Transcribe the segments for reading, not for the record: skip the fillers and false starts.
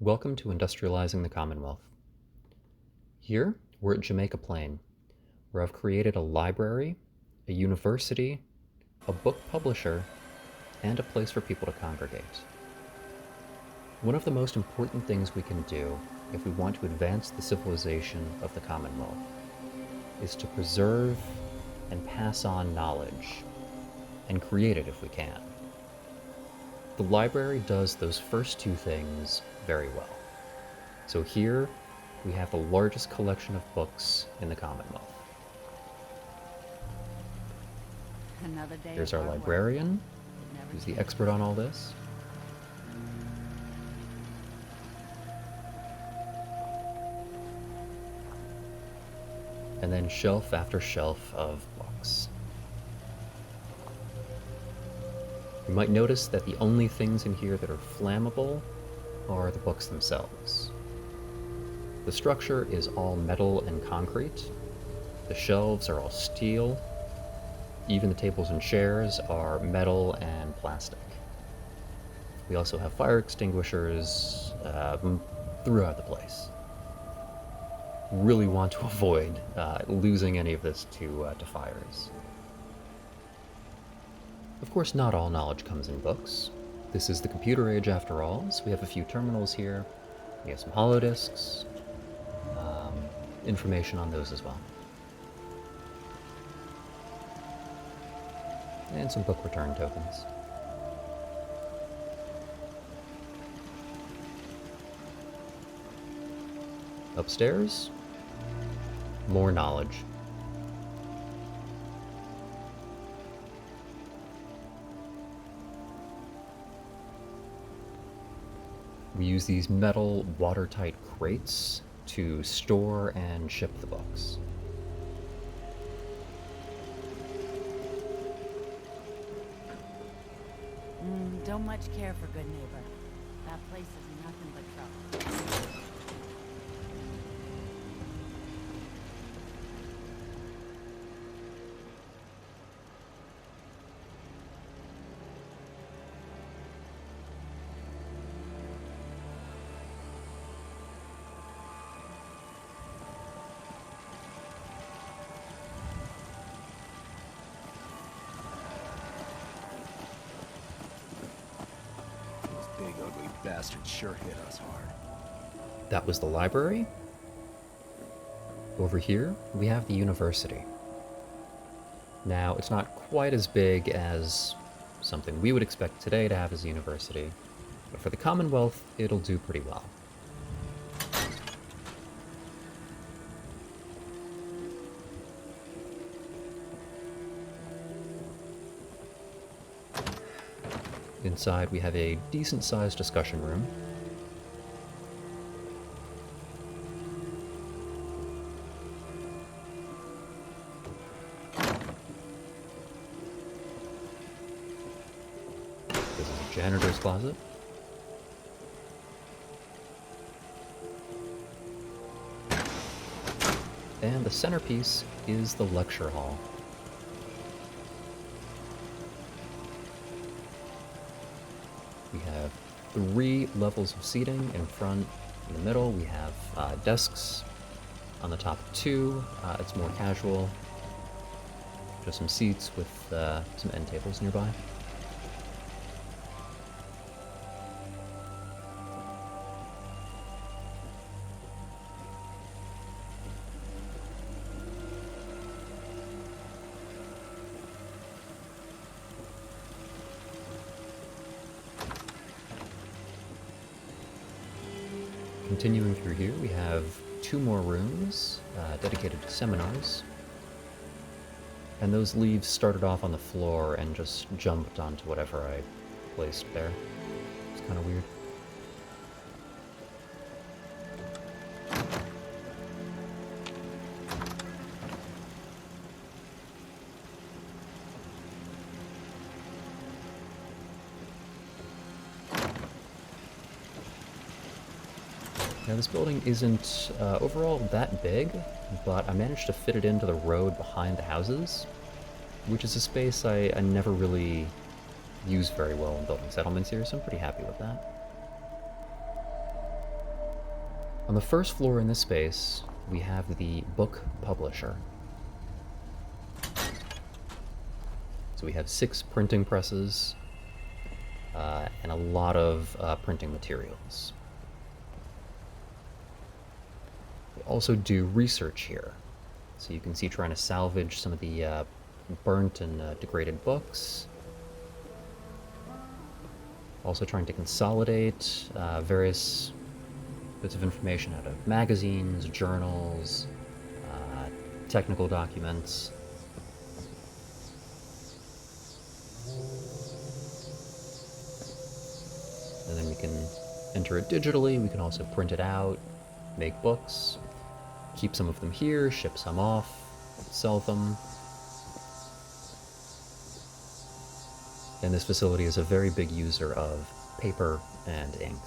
Welcome to Industrializing the Commonwealth. Here, we're at Jamaica Plain, where I've created a library, a university, a book publisher, and a place for people to congregate. One of the most important things we can do if we want to advance the civilization of the Commonwealth is to preserve and pass on knowledge, and create it if we can. The library does those first two things very well. So here, we have the largest collection of books in the Commonwealth. Another day. There's our librarian, who's the expert on all this. And then shelf after shelf of books. You might notice that the only things in here that are flammable are the books themselves. The structure is all metal and concrete. The shelves are all steel. Even the tables and chairs are metal and plastic. We also have fire extinguishers throughout the place. Really want to avoid losing any of this to fires. Of course, not all knowledge comes in books. This is the computer age after all, so we have a few terminals here. We have some holodisks, information on those as well. And some book return tokens. Upstairs, more knowledge. We use these metal, watertight crates to store and ship the books. Don't much care for good neighbor. That place is nothing but trouble. Big ugly bastard sure hit us hard. That was the library. Over here, we have the university. Now, it's not quite as big as something we would expect today to have as a university, but for the Commonwealth, it'll do pretty well. Inside, we have a decent-sized discussion room. This is a janitor's closet. And the centerpiece is the lecture hall. We have 3 levels of seating in front, in the middle. We have desks on the top of 2. It's more casual. Just some seats with some end tables nearby. Continuing through here, we have 2 more rooms dedicated to seminars. And those leaves started off on the floor and just jumped onto whatever I placed there. It's kind of weird. Now this building isn't overall that big, but I managed to fit it into the road behind the houses, which is a space I never really use very well in building settlements here, so I'm pretty happy with that. On the first floor in this space, we have the book publisher. So we have 6 printing presses and a lot of printing materials. We also do research here. So you can see trying to salvage some of the burnt and degraded books. Also trying to consolidate various bits of information out of magazines, journals, technical documents. And then we can enter it digitally. We can also print it out, make books, keep some of them here, ship some off, sell them. And this facility is a very big user of paper and ink.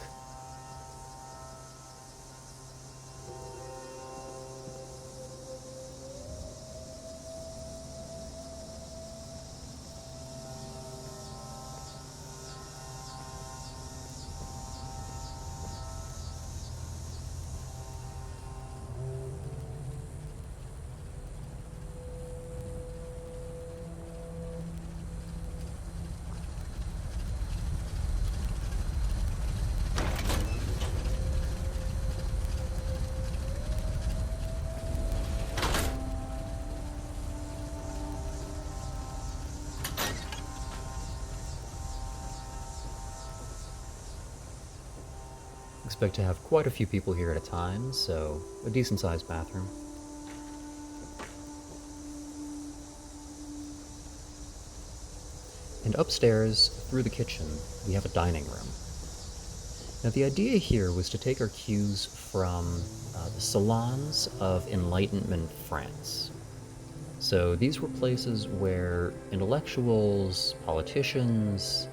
Expect to have quite a few people here at a time, so a decent-sized bathroom. And upstairs, through the kitchen, we have a dining room. Now the idea here was to take our cues from the salons of Enlightenment France. So these were places where intellectuals, politicians,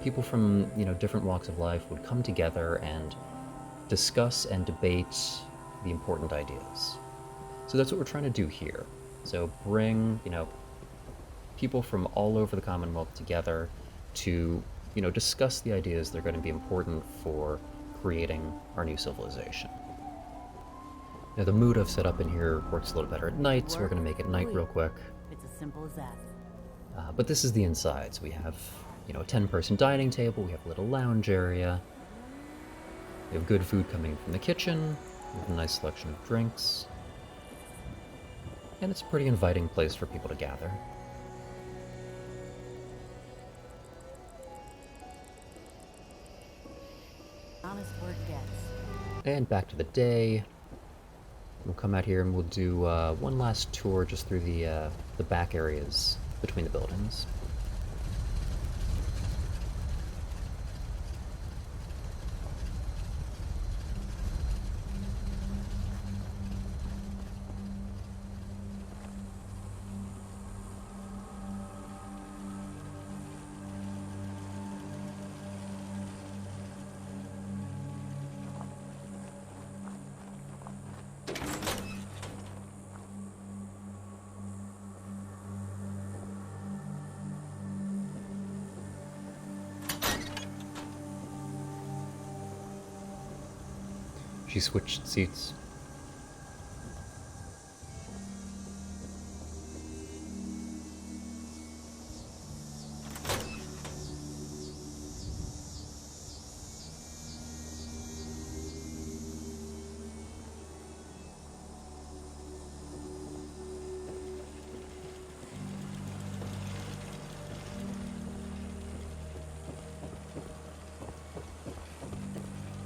people from different walks of life would come together and discuss and debate the important ideas. So that's what we're trying to do here. So bring people from all over the Commonwealth together to discuss the ideas that are going to be important for creating our new civilization. Now the mood I've set up in here works a little better at night, so we're going to make it night real quick. It's as simple as that. But this is the inside, so we have a 10-person dining table, we have a little lounge area, we have good food coming from the kitchen, we have a nice selection of drinks, and it's a pretty inviting place for people to gather. Honest word gets. And back to the day. We'll come out here and we'll do one last tour just through the back areas between the buildings. She switched seats.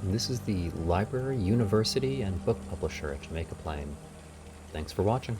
And this is the library, university, and book publisher at Jamaica Plain. Thanks for watching.